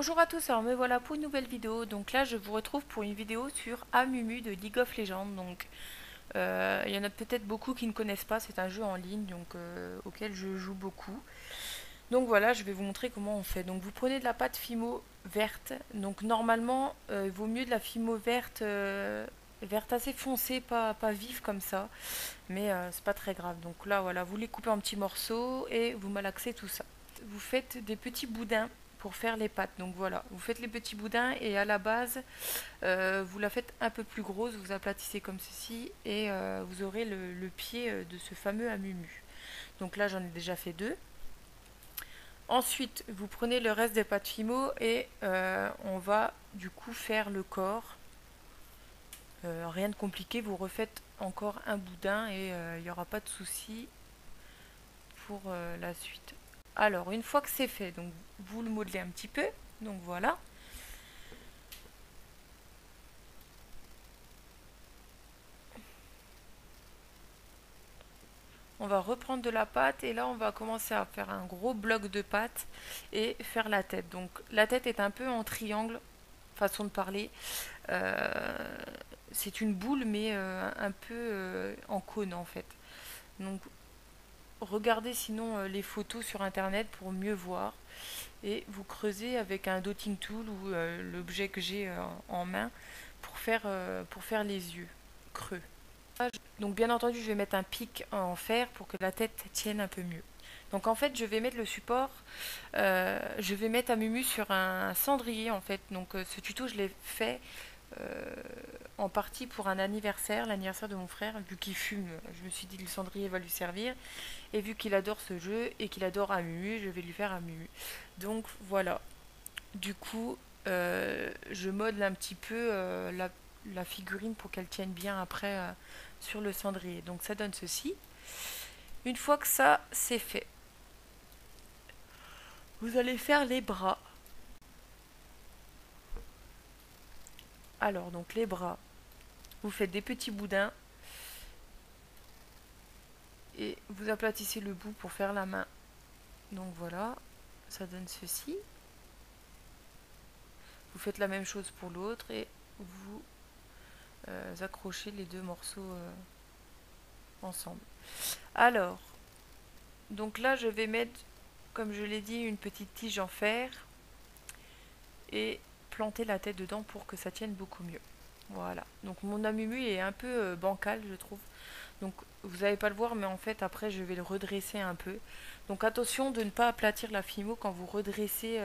Bonjour à tous, alors me voilà pour une nouvelle vidéo. Donc là je vous retrouve pour une vidéo sur Amumu de League of Legends. Donc il y en a peut-être beaucoup qui ne connaissent pas, c'est un jeu en ligne auquel je joue beaucoup. Donc voilà, je vais vous montrer comment on fait. Donc vous prenez de la pâte Fimo verte. Donc normalement il vaut mieux de la Fimo verte, verte assez foncée, pas vive comme ça. Mais c'est pas très grave. Donc là voilà, vous les coupez en petits morceaux et vous malaxez tout ça. Vous faites des petits boudins pour faire les pâtes. Donc voilà, vous faites les petits boudins et à la base, vous la faites un peu plus grosse, vous aplatissez comme ceci et vous aurez le pied de ce fameux amumu. Donc là, j'en ai déjà fait deux. Ensuite, vous prenez le reste des pâtes Fimo et on va du coup faire le corps. Rien de compliqué, vous refaites encore un boudin et il n'y aura pas de souci pour la suite. Alors, une fois que c'est fait, donc vous le modelez un petit peu. Donc voilà. On va reprendre de la pâte et là on va commencer à faire un gros bloc de pâte et faire la tête. Donc la tête est un peu en triangle, façon de parler. C'est une boule mais un peu en cône en fait. Donc regardez sinon les photos sur internet pour mieux voir. Et vous creusez avec un dotting tool ou l'objet que j'ai en main pour faire les yeux creux. Donc bien entendu je vais mettre un pic en fer pour que la tête tienne un peu mieux. Donc en fait je vais mettre le support, je vais mettre Amumu sur un cendrier en fait. Donc ce tuto je l'ai fait en partie pour un anniversaire, l'anniversaire de mon frère. Vu qu'il fume, je me suis dit le cendrier va lui servir. Et vu qu'il adore ce jeu et qu'il adore Amumu, je vais lui faire Amumu. Donc voilà. Du coup je modèle un petit peu la figurine pour qu'elle tienne bien après sur le cendrier. Donc ça donne ceci. Une fois que ça c'est fait, vous allez faire les bras. Alors donc les bras, vous faites des petits boudins et vous aplatissez le bout pour faire la main. Donc voilà, ça donne ceci. Vous faites la même chose pour l'autre et vous accrochez les deux morceaux ensemble. Alors, donc là je vais mettre, comme je l'ai dit, une petite tige en fer et planter la tête dedans pour que ça tienne beaucoup mieux. Voilà, donc mon Amumu est un peu bancal je trouve. Donc vous n'allez pas le voir mais en fait après je vais le redresser un peu. Donc attention de ne pas aplatir la Fimo quand vous redressez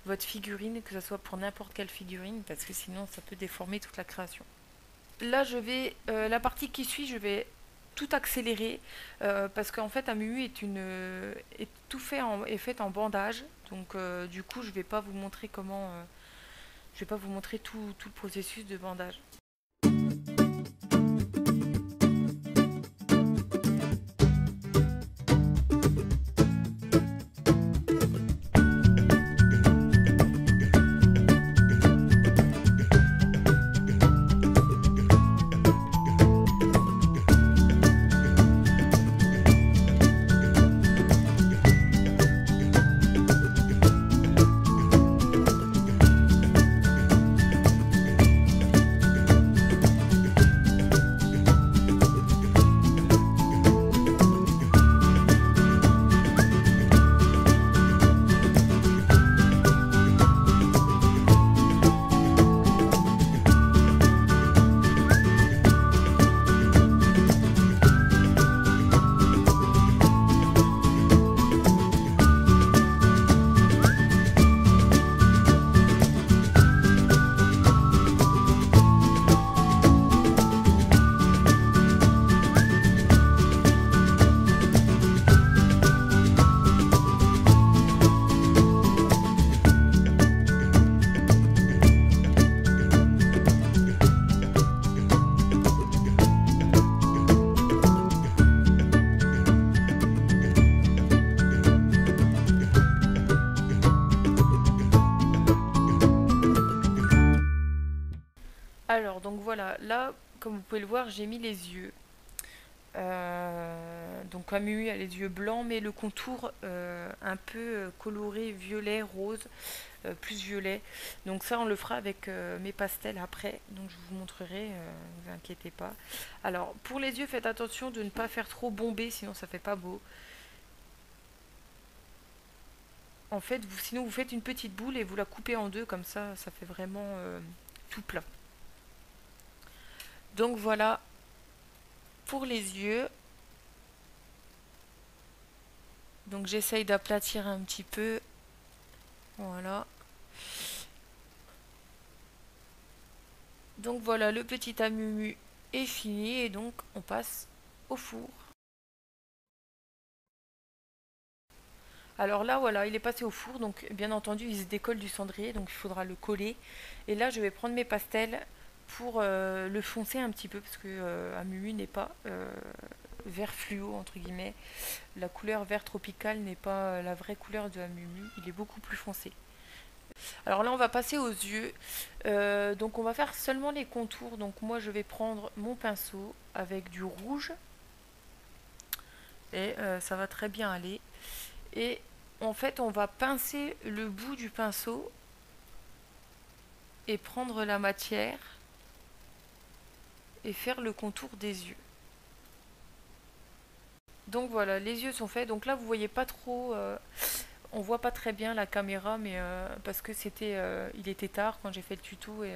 votre figurine, que ce soit pour n'importe quelle figurine, parce que sinon ça peut déformer toute la création. Là je vais, la partie qui suit, je vais tout accélérer parce qu'en fait Amumu est tout fait est fait en bandage. Donc du coup je vais pas vous montrer comment, je vais pas vous montrer tout le processus de bandage. Alors donc voilà, là comme vous pouvez le voir j'ai mis les yeux. Donc Amumu a les yeux blancs, mais le contour un peu coloré, violet, rose, plus violet. Donc ça, on le fera avec mes pastels après. Donc je vous montrerai, ne vous inquiétez pas. Alors pour les yeux, faites attention de ne pas faire trop bombé, sinon ça fait pas beau. En fait, sinon vous faites une petite boule et vous la coupez en deux, comme ça fait vraiment tout plat. Donc voilà pour les yeux. Donc j'essaye d'aplatir un petit peu. Voilà. Donc voilà, le petit Amumu est fini et donc on passe au four. Alors là, voilà, il est passé au four, donc bien entendu, il se décolle du cendrier, donc il faudra le coller. Et là, je vais prendre mes pastels pour le foncer un petit peu, parce que Amumu n'est pas vert fluo, entre guillemets. La couleur vert tropical n'est pas la vraie couleur de Amumu, il est beaucoup plus foncé. Alors là, on va passer aux yeux. Donc on va faire seulement les contours. Donc moi, je vais prendre mon pinceau avec du rouge. Et ça va très bien aller. Et en fait, on va pincer le bout du pinceau et prendre la matière et faire le contour des yeux. Donc voilà, les yeux sont faits. Donc là, vous voyez pas trop, on voit pas très bien la caméra, mais parce que il était tard quand j'ai fait le tuto et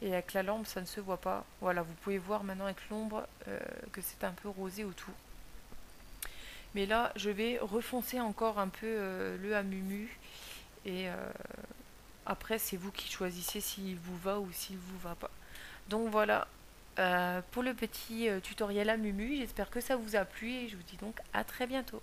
avec la lampe, ça ne se voit pas. Voilà, vous pouvez voir maintenant avec l'ombre que c'est un peu rosé autour. Mais là, je vais refoncer encore un peu le Amumu et après, c'est vous qui choisissez s'il vous va ou s'il vous va pas. Donc voilà, pour le petit tutoriel Amumu, j'espère que ça vous a plu et je vous dis donc à très bientôt.